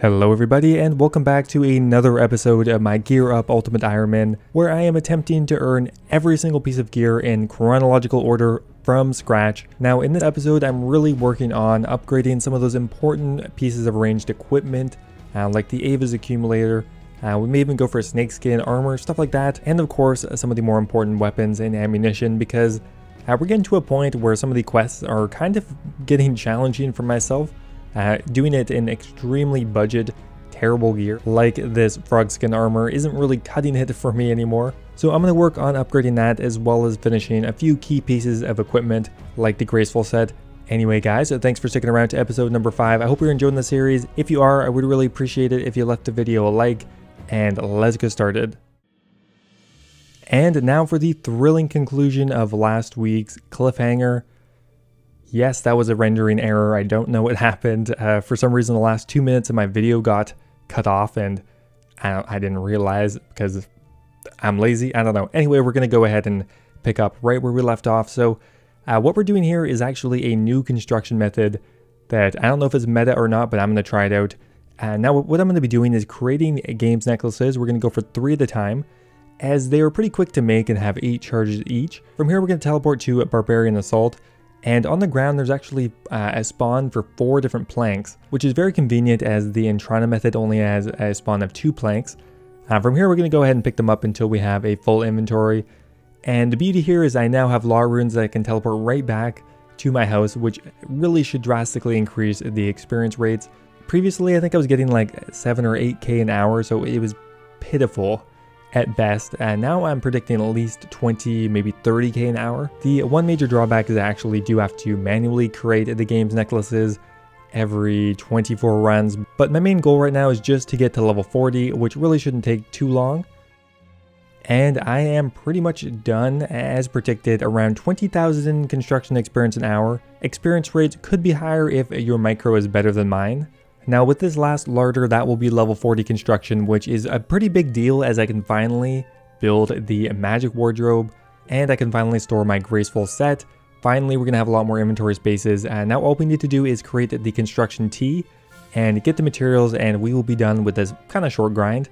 Hello everybody and welcome back to another episode of my Gear Up Ultimate Ironman, where I am attempting to earn every single piece of gear in chronological order from scratch. Now in this episode I'm really working on upgrading some of those important pieces of ranged equipment, like the Ava's accumulator. We may even go for a Snakeskin Armor, stuff like that, and of course some of the more important weapons and ammunition, because we're getting to a point where some of the quests are kind of getting challenging for myself. Doing it in extremely budget, terrible gear like this Snakeskin Armor isn't really cutting it for me anymore. So I'm going to work on upgrading that, as well as finishing a few key pieces of equipment like the graceful set. Anyway guys, thanks for sticking around to episode number 5. I hope you're enjoying the series. If you are, I would really appreciate it if you left the video a like, and let's get started. And now for the thrilling conclusion of last week's cliffhanger. Yes, that was a rendering error. I don't know what happened. For some reason, the last 2 minutes of my video got cut off, and I didn't realize because I'm lazy. I don't know. Anyway, we're going to go ahead and pick up right where we left off. So what we're doing here is actually a new construction method that I don't know if it's meta or not, but I'm going to try it out. Now, what I'm going to be doing is creating games necklaces. We're going to go for 3 at a time, as they are pretty quick to make and have 8 charges each. From here, we're going to teleport to Barbarian Assault. And on the ground, there's actually a spawn for 4 different planks, which is very convenient as the Untitled method only has a spawn of 2 planks. From here, we're going to go ahead and pick them up until we have a full inventory. And the beauty here is I now have law runes that I can teleport right back to my house, which really should drastically increase the experience rates. Previously, I think I was getting like 7 or 8k an hour, so it was pitiful at best, and now I'm predicting at least 20, maybe 30k an hour. The one major drawback is I actually do have to manually create the game's necklaces every 24 runs, but my main goal right now is just to get to level 40, which really shouldn't take too long. And I am pretty much done as predicted, around 20,000 construction experience an hour. Experience rates could be higher if your micro is better than mine. Now with this last larder, that will be level 40 construction, which is a pretty big deal, as I can finally build the magic wardrobe and I can finally store my graceful set. Finally, we're going to have a lot more inventory spaces, and now all we need to do is create the construction tee and get the materials, and we will be done with this kind of short grind.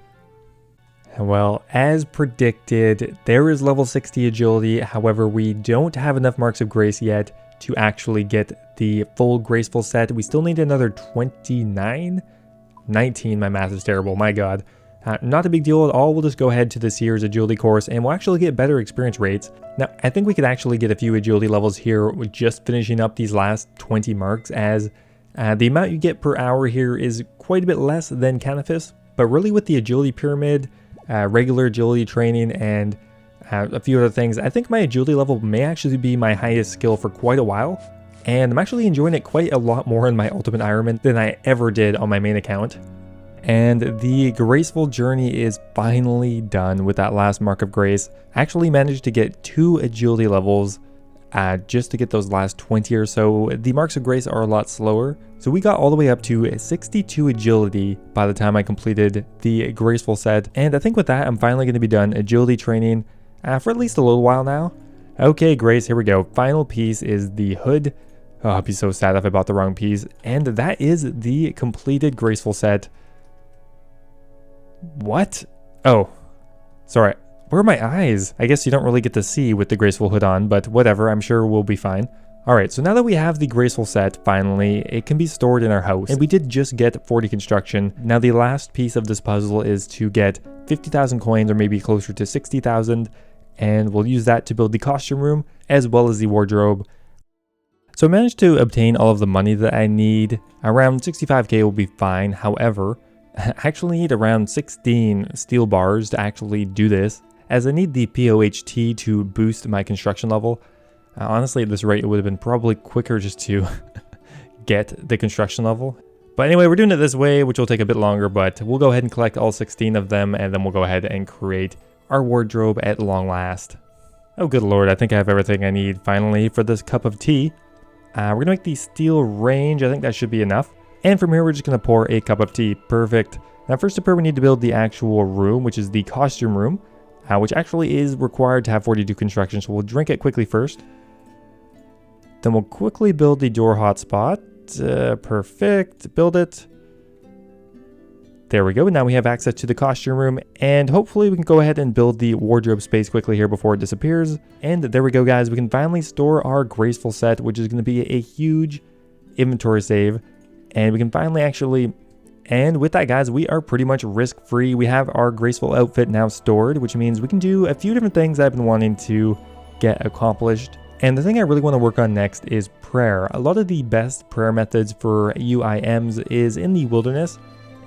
Well, as predicted, there is level 60 agility. However, we don't have enough marks of grace yet to actually get the full graceful set. We still need another 19, my math is terrible, my god. Not a big deal at all. We'll just go ahead to this year's agility course and we'll actually get better experience rates. Now, I think we could actually get a few agility levels here with just finishing up these last 20 marks, as the amount you get per hour here is quite a bit less than Canifis. But really with the agility pyramid, regular agility training, and a few other things, I think my agility level may actually be my highest skill for quite a while, and I'm actually enjoying it quite a lot more in my Ultimate Ironman than I ever did on my main account. And the graceful journey is finally done with that last mark of grace. I actually managed to get 2 agility levels just to get those last 20 or so. The marks of grace are a lot slower, so we got all the way up to 62 agility by the time I completed the graceful set. And I think with that, I'm finally going to be done agility training for at least a little while now. Okay, Grace, here we go. Final piece is the hood. Oh, I'll be so sad if I bought the wrong piece. And that is the completed graceful set. What? Oh, sorry. Where are my eyes? I guess you don't really get to see with the graceful hood on, but whatever, I'm sure we'll be fine. Alright, so now that we have the graceful set, finally, it can be stored in our house. And we did just get 40 construction. Now the last piece of this puzzle is to get 50,000 coins, or maybe closer to 60,000. And we'll use that to build the costume room as well as the wardrobe. So I managed to obtain all of the money that I need. Around 65k will be fine. However, I actually need around 16 steel bars to actually do this, as I need the POHT to boost my construction level. Honestly, at this rate, it would have been probably quicker just to get the construction level. But anyway, we're doing it this way, which will take a bit longer, but we'll go ahead and collect all 16 of them, and then we'll go ahead and create our wardrobe at long last. Oh good lord, I think I have everything I need finally for this cup of tea. We're gonna make the steel range. I think that should be enough. And from here, we're just gonna pour a cup of tea. Perfect. Now first up here, we need to build the actual room, which is the costume room, which actually is required to have 42 construction. So we'll drink it quickly first. Then we'll quickly build the door hotspot. Perfect. Build it. There we go. Now we have access to the costume room, and hopefully we can go ahead and build the wardrobe space quickly here before it disappears. And there we go, guys. We can finally store our graceful set, which is going to be a huge inventory save. And we can finally actually... And with that, guys, we are pretty much risk-free. We have our graceful outfit now stored, which means we can do a few different things I've been wanting to get accomplished. And the thing I really want to work on next is prayer. A lot of the best prayer methods for UIMs is in the wilderness.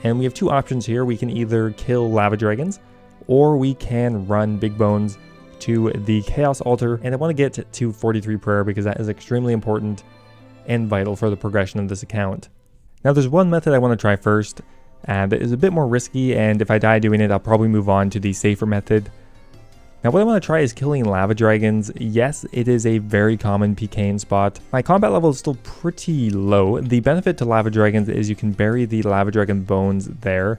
And we have two options here. We can either kill lava dragons, or we can run Big Bones to the Chaos Altar. And I want to get to 43 prayer because that is extremely important and vital for the progression of this account. Now there's one method I want to try first that is a bit more risky, and if I die doing it, I'll probably move on to the safer method. Now what I want to try is killing lava dragons. Yes, it is a very common PKing spot. My combat level is still pretty low. The benefit to lava dragons is you can bury the lava dragon bones there,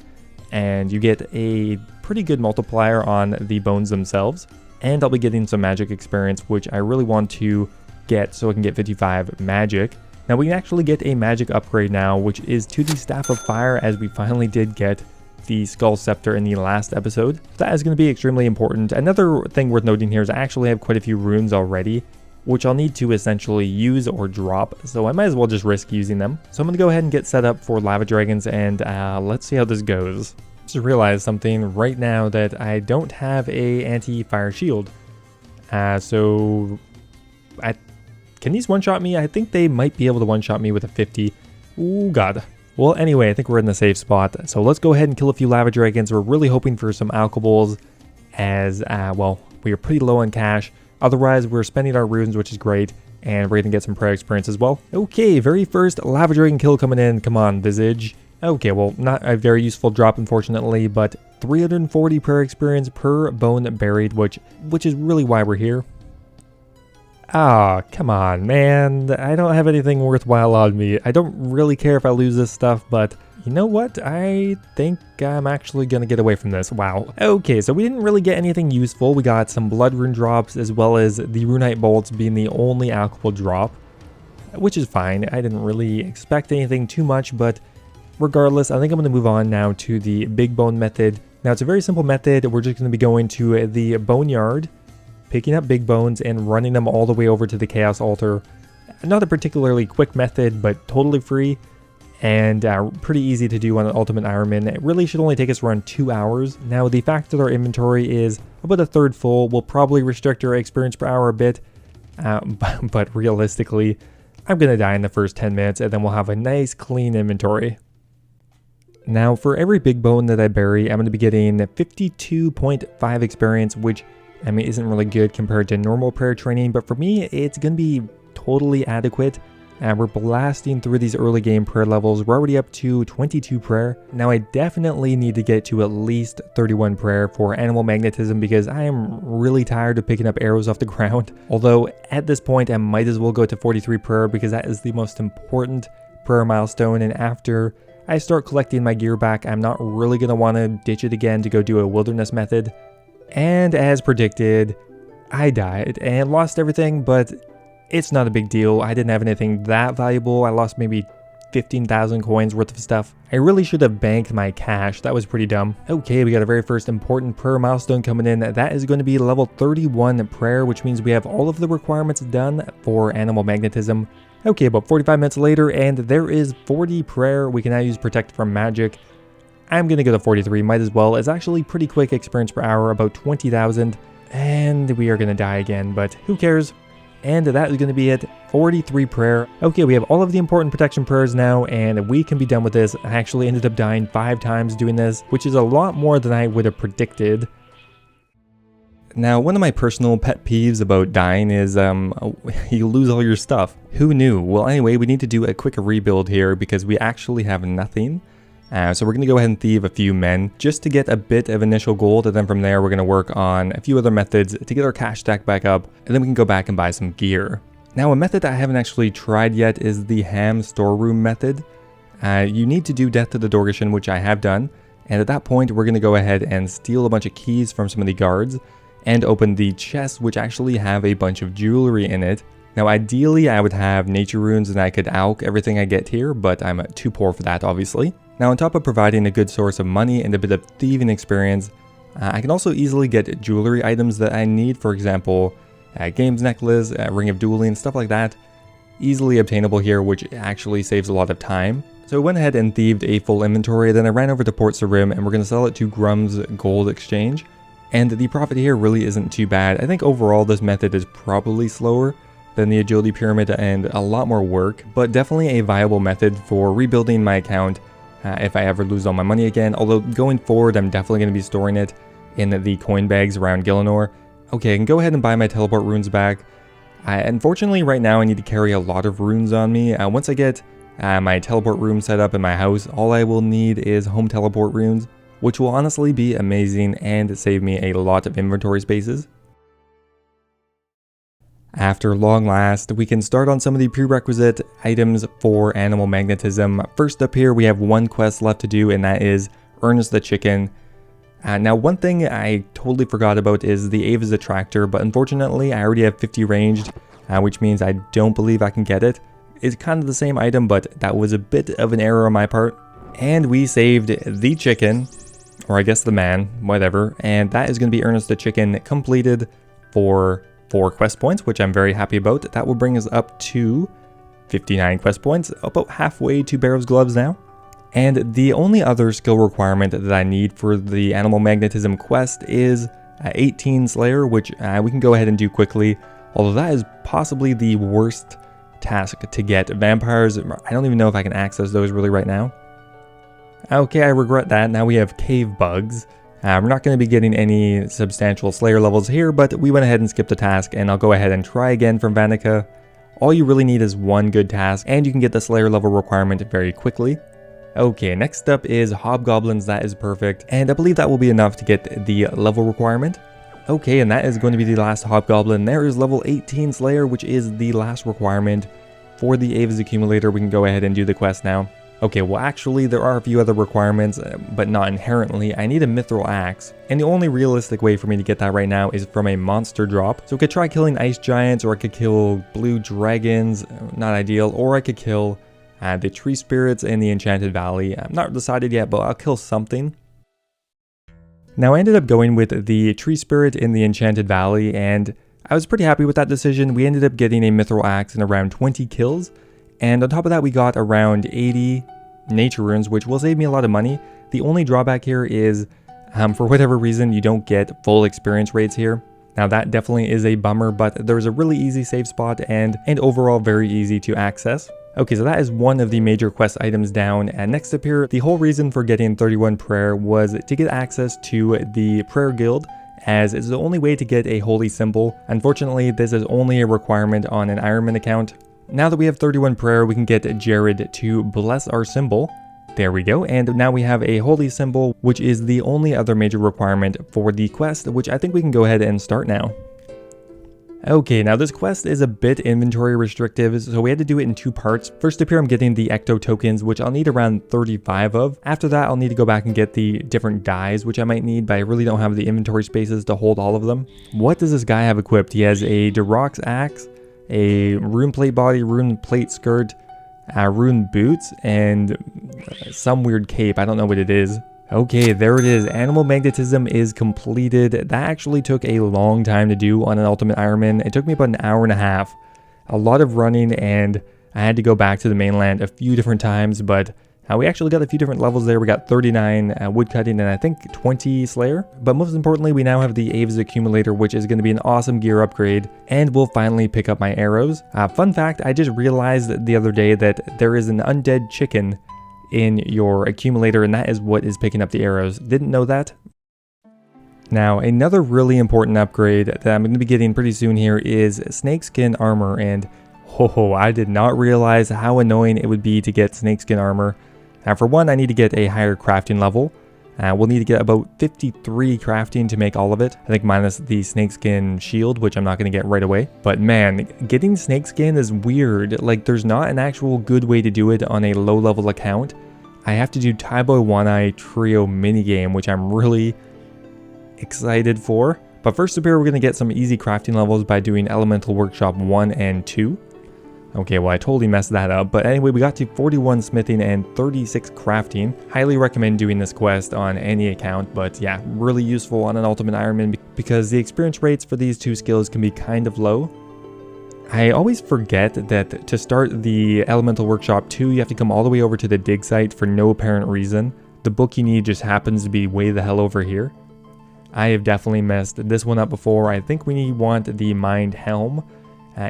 and you get a pretty good multiplier on the bones themselves. And I'll be getting some magic experience, which I really want to get so I can get 55 magic. Now we can actually get a magic upgrade now, which is to the Staff of Fire, as we finally did get the Skull Scepter in the last episode. That is going to be extremely important. Another thing worth noting here is I actually have quite a few runes already, which I'll need to essentially use or drop, so I might as well just risk using them. So I'm going to go ahead and get set up for lava dragons, and let's see how this goes. Just realized something right now, that I don't have a anti-fire shield. Can these one-shot me? I think they might be able to one-shot me with a 50. Ooh, God. Well, anyway, I think we're in the safe spot. So let's go ahead and kill a few lava dragons. We're really hoping for some alcohols, as, well, we are pretty low on cash. Otherwise, we're spending our runes, which is great. And we're going to get some prayer experience as well. Okay, very first lava dragon kill coming in. Come on, Visage. Okay, well, not a very useful drop, unfortunately, but 340 prayer experience per bone buried, which is really why we're here. Ah, come on, man. I don't have anything worthwhile on me. I don't really care if I lose this stuff, but you know what? I think I'm actually going to get away from this. Wow. Okay, so we didn't really get anything useful. We got some blood rune drops, as well as the runite bolts being the only alcohol drop, which is fine. I didn't really expect anything too much, but regardless, I think I'm going to move on now to the big bone method. Now, it's a very simple method. We're just going to be going to the boneyard, picking up big bones and running them all the way over to the Chaos Altar. Not a particularly quick method, but totally free and pretty easy to do on an Ultimate Ironman. It really should only take us around 2 hours. Now, the fact that our inventory is about a third full will probably restrict our experience per hour a bit, but realistically, I'm going to die in the first 10 minutes, and then we'll have a nice clean inventory. Now, for every big bone that I bury, I'm going to be getting 52.5 experience, which isn't really good compared to normal prayer training, but for me, it's going to be totally adequate. We're blasting through these early game prayer levels. We're already up to 22 prayer. Now, I definitely need to get to at least 31 prayer for animal magnetism, because I am really tired of picking up arrows off the ground. Although, at this point, I might as well go to 43 prayer, because that is the most important prayer milestone, and after I start collecting my gear back, I'm not really going to want to ditch it again to go do a wilderness method. And as predicted, I died and lost everything, but it's not a big deal. I didn't have anything that valuable. I lost maybe 15,000 coins worth of stuff. I really should have banked my cash. That was pretty dumb. Okay, we got our very first important prayer milestone coming in. That is going to be level 31 prayer, which means we have all of the requirements done for animal magnetism. Okay, about 45 minutes later, and there is 40 prayer. We can now use protect from magic. I'm going to go to 43, might as well. It's actually pretty quick experience per hour, about 20,000. And we are going to die again, but who cares? And that is going to be it, 43 prayer. Okay, we have all of the important protection prayers now, and we can be done with this. I actually ended up dying 5 times doing this, which is a lot more than I would have predicted. Now, one of my personal pet peeves about dying is you lose all your stuff. Who knew? Well, anyway, we need to do a quick rebuild here because we actually have nothing. So we're going to go ahead and thieve a few men just to get a bit of initial gold, and then from there we're going to work on a few other methods to get our cash stack back up, and then we can go back and buy some gear. Now, a method that I haven't actually tried yet is the ham storeroom method. You need to do Death to the Dorgashin, which I have done, and at that point we're going to go ahead and steal a bunch of keys from some of the guards and open the chests, which actually have a bunch of jewelry in it. Now ideally I would have nature runes and I could alch everything I get here, but I'm too poor for that obviously. Now on top of providing a good source of money and a bit of thieving experience, I can also easily get jewelry items that I need, for example, games necklace, ring of dueling, stuff like that. Easily obtainable here, which actually saves a lot of time. So I went ahead and thieved a full inventory, then I ran over to Port Sarim and we're going to sell it to Grum's Gold Exchange. And the profit here really isn't too bad. I think overall this method is probably slower than the agility pyramid and a lot more work, but definitely a viable method for rebuilding my account if I ever lose all my money again. Although going forward, I'm definitely going to be storing it in the coin bags around Gielinor. Okay, I can go ahead and buy my teleport runes back. Unfortunately, right now I need to carry a lot of runes on me. Once I get my teleport room set up in my house, all I will need is home teleport runes, which will honestly be amazing and save me a lot of inventory spaces. After long last, we can start on some of the prerequisite items for animal magnetism. First up here, we have one quest left to do, and that is Ernest the Chicken. Now, one thing I totally forgot about is the Ava's Attractor, but unfortunately, I already have 50 ranged, which means I don't believe I can get it. It's kind of the same item, but that was a bit of an error on my part. And we saved the chicken, or I guess the man, whatever, and that is going to be Ernest the Chicken completed for 4 quest points, which I'm very happy about. That will bring us up to 59 quest points, about halfway to Barrow's Gloves now. And the only other skill requirement that I need for the Animal Magnetism quest is 18 Slayer, which we can go ahead and do quickly, although that is possibly the worst task to get. Vampires, I don't even know if I can access those really right now. Okay, I regret that. Now we have Cave Bugs. We're not going to be getting any substantial Slayer levels here, but we went ahead and skipped the task, and I'll go ahead and try again from Vanica. All you really need is one good task, and you can get the Slayer level requirement very quickly. Okay, next up is Hobgoblins. That is perfect, and I believe that will be enough to get the level requirement. Okay, and that is going to be the last Hobgoblin. There is level 18 Slayer, which is the last requirement for the Ava's Accumulator. We can go ahead and do the quest now. Okay, well actually there are a few other requirements, but not inherently. I need a Mithril Axe, and the only realistic way for me to get that right now is from a monster drop. So I could try killing Ice Giants, or I could kill Blue Dragons, not ideal, or I could kill the Tree Spirits in the Enchanted Valley. I'm not decided yet, but I'll kill something. Now I ended up going with the Tree Spirit in the Enchanted Valley, and I was pretty happy with that decision. We ended up getting a Mithril Axe in around 20 kills. And on top of that, we got around 80 nature runes, which will save me a lot of money. The only drawback here is, for whatever reason, you don't get full experience rates here. Now that definitely is a bummer, but there's a really easy save spot and overall very easy to access. Okay, so that is one of the major quest items down. And next up here, the whole reason for getting 31 prayer was to get access to the prayer guild, as it's the only way to get a holy symbol. Unfortunately, this is only a requirement on an Ironman account. Now that we have 31 prayer, we can get Jared to bless our symbol. There we go, and now we have a holy symbol, which is the only other major requirement for the quest, which I think we can go ahead and start now. Okay, now this quest is a bit inventory restrictive, so we had to do it in 2 parts. First up here, I'm getting the Ecto tokens, which I'll need around 35 of. After that, I'll need to go back and get the different dyes, which I might need, but I really don't have the inventory spaces to hold all of them. What does this guy have equipped? He has a Durox axe, a rune plate body, rune plate skirt, rune boots, and some weird cape. I don't know what it is. Okay, there it is. Animal magnetism is completed. That actually took a long time to do on an Ultimate Ironman. It took me about an hour and a half. A lot of running, and I had to go back to the mainland a few different times, but we actually got a few different levels there. We got 39 woodcutting and I think 20 Slayer. But most importantly, we now have the Ava's Accumulator, which is going to be an awesome gear upgrade, and we'll finally pick up my arrows. Fun fact, I just realized the other day that there is an undead chicken in your accumulator, and that is what is picking up the arrows. Didn't know that. Now, another really important upgrade that I'm going to be getting pretty soon here is Snakeskin Armor, and I did not realize how annoying it would be to get Snakeskin Armor. For one, I need to get a higher crafting level. We'll need to get about 53 crafting to make all of it. I think minus the Snakeskin Shield, which I'm not going to get right away. But man, getting Snakeskin is weird. Like, there's not an actual good way to do it on a low-level account. I have to do Thai Boy Wannai Trio Minigame, which I'm really excited for. But first up here, we're going to get some easy crafting levels by doing Elemental Workshop 1 and 2. Okay, well I totally messed that up, but anyway, we got to 41 smithing and 36 crafting. Highly recommend doing this quest on any account, but yeah, really useful on an Ultimate Ironman because the experience rates for these two skills can be kind of low. I always forget that to start the Elemental Workshop 2, you have to come all the way over to the dig site for no apparent reason. The book you need just happens to be way the hell over here. I have definitely messed this one up before. I think we want the Mined Helm,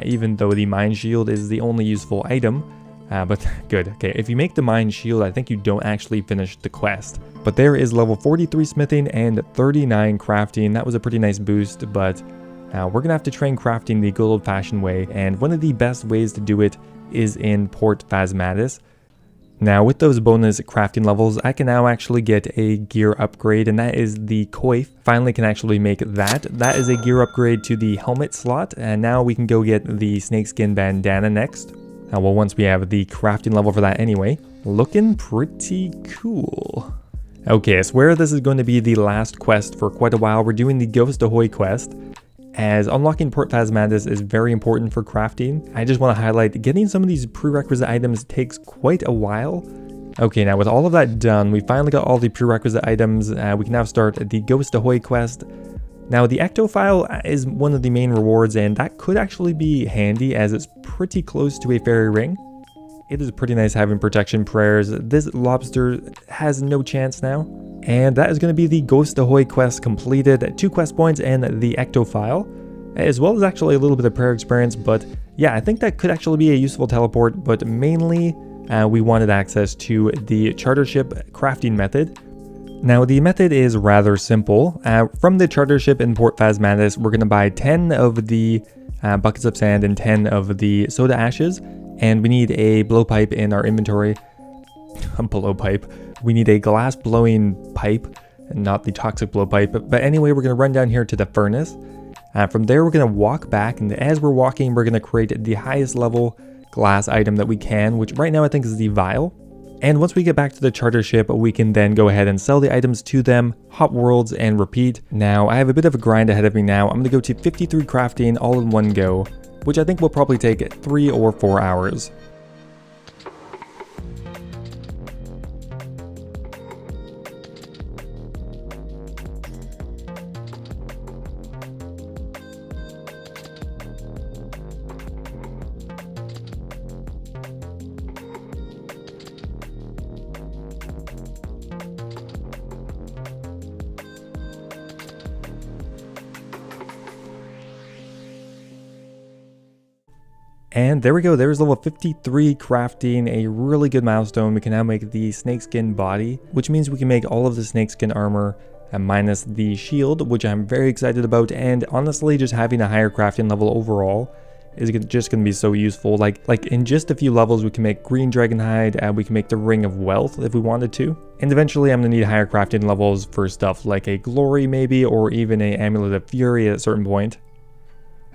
even though the Mined Shield is the only useful item. But good. Okay, if you make the Mined Shield, I think you don't actually finish the quest. But there is level 43 smithing and 39 crafting. That was a pretty nice boost, but we're going to have to train crafting the good old-fashioned way. And one of the best ways to do it is in Port Phasmatis. Now with those bonus crafting levels, I can now actually get a gear upgrade, and that is the coif. Finally can actually make that. That is a gear upgrade to the helmet slot, and now we can go get the snakeskin bandana next. Well, once we have the crafting level for that anyway. Looking pretty cool. Okay, I swear this is going to be the last quest for quite a while. We're doing the Ghost Ahoy quest, as unlocking Port Phasmatis is very important for crafting. I just want to highlight getting some of these prerequisite items takes quite a while. Okay, now with all of that done, we finally got all the prerequisite items. We can now start the Ghost Ahoy quest. Now the ectofile is one of the main rewards, and that could actually be handy as it's pretty close to a fairy ring. It is pretty nice having protection prayers. This lobster has no chance now. And that is going to be the Ghost Ahoy quest completed, 2 quest points and the ectofile, as well as actually a little bit of prayer experience. But yeah, I think that could actually be a useful teleport, but mainly we wanted access to the charter ship crafting method. Now the method is rather simple. From the charter ship in Port Phasmatis, we're going to buy 10 of the buckets of sand and 10 of the soda ashes, and we need a blowpipe in our inventory. A blowpipe. We need a glass blowing pipe, not the toxic blowpipe. But anyway, we're going to run down here to the furnace. From there, we're going to walk back, and as we're walking, we're going to create the highest level glass item that we can, which right now I think is the vial. And once we get back to the charter ship, we can then go ahead and sell the items to them, hop worlds, and repeat. Now, I have a bit of a grind ahead of me now. I'm going to go to 53 crafting all in one go, which I think will probably take 3 or 4 hours. And there we go, there's level 53 crafting, a really good milestone. We can now make the snakeskin body, which means we can make all of the snakeskin armor minus the shield, which I'm very excited about. And honestly, just having a higher crafting level overall is just going to be so useful. Like in just a few levels, we can make green dragon hide, we can make the ring of wealth if we wanted to. And eventually I'm going to need higher crafting levels for stuff like a glory maybe, or even a amulet of fury at a certain point.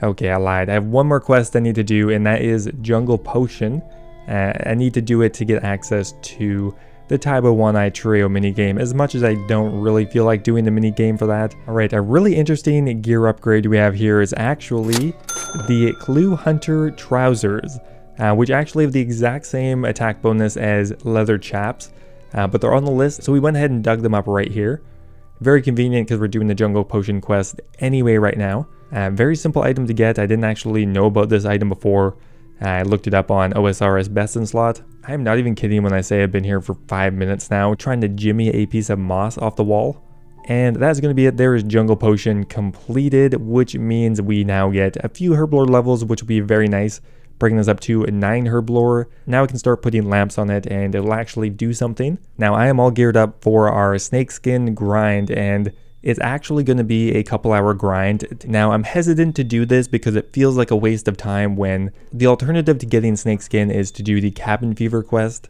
Okay, I lied. I have one more quest I need to do, and that is Jungle Potion. I need to do it to get access to the Taibo Wannai Trio minigame, as much as I don't really feel like doing the minigame for that. Alright, a really interesting gear upgrade we have here is actually the Clue Hunter Trousers, which actually have the exact same attack bonus as leather chaps, but they're on the list, so we went ahead and dug them up right here. Very convenient because we're doing the Jungle Potion quest anyway right now. Very simple item to get. I didn't actually know about this item before. I looked it up on OSRS Best in Slot. I'm not even kidding when I say I've been here for 5 minutes now trying to jimmy a piece of moss off the wall. And that's going to be it. There is Jungle Potion completed, which means we now get a few herblore levels, which will be very nice, bringing us up to 9 herblore. Now we can start putting lamps on it and it'll actually do something. Now I am all geared up for our snakeskin grind, and it's actually going to be a couple-hour grind. Now, I'm hesitant to do this because it feels like a waste of time when the alternative to getting snakeskin is to do the cabin fever quest,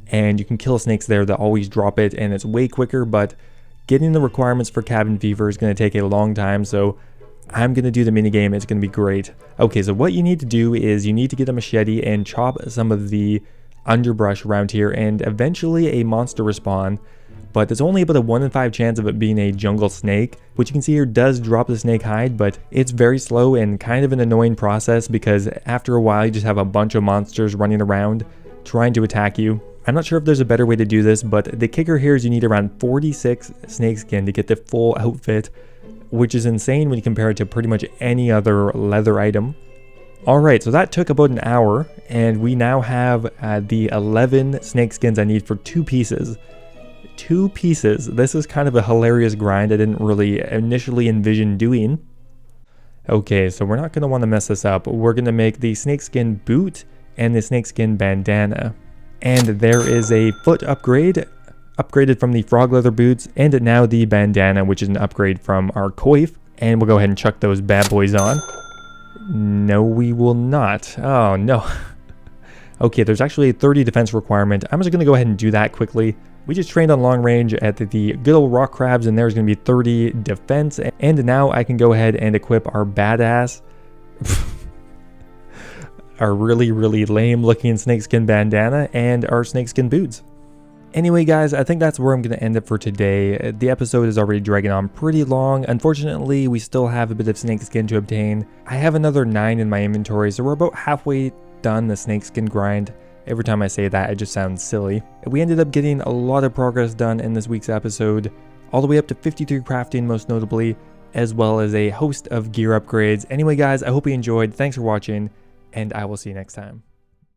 and you can kill snakes there that always drop it, and it's way quicker, but getting the requirements for cabin fever is going to take a long time, so I'm going to do the minigame. It's going to be great. Okay, so what you need to do is you need to get a machete and chop some of the underbrush around here, and eventually a monster will spawn. but there's only about a 1 in 5 chance of it being a jungle snake, which you can see here does drop the snake hide, but it's very slow and kind of an annoying process because after a while you just have a bunch of monsters running around trying to attack you. I'm not sure if there's a better way to do this, but the kicker here is you need around 46 snakeskin to get the full outfit, which is insane when you compare it to pretty much any other leather item. Alright, so that took about an hour, and we now have the 11 snakeskins I need for 2 pieces. 2 pieces. This is kind of a hilarious grind I didn't really initially envision doing. Okay, so we're not going to want to mess this up. We're going to make the snakeskin boot and the snakeskin bandana. And there is a foot upgrade, upgraded from the frog leather boots, and now the bandana, which is an upgrade from our coif. And we'll go ahead and chuck those bad boys on. No, we will not. Oh, no. Okay, there's actually a 30 defense requirement. I'm just going to go ahead and do that quickly. We just trained on long range at the good old rock crabs, and there's going to be 30 defense. And now I can go ahead and equip our badass, our really, really lame looking snakeskin bandana and our snakeskin boots. Anyway, guys, I think that's where I'm going to end it for today. The episode is already dragging on pretty long. Unfortunately, we still have a bit of snakeskin to obtain. I have another 9 in my inventory, so we're about halfway done the snakeskin grind. Every time I say that, it just sounds silly. We ended up getting a lot of progress done in this week's episode, all the way up to 53 crafting most notably, as well as a host of gear upgrades. Anyway, guys, I hope you enjoyed. Thanks for watching, and I will see you next time.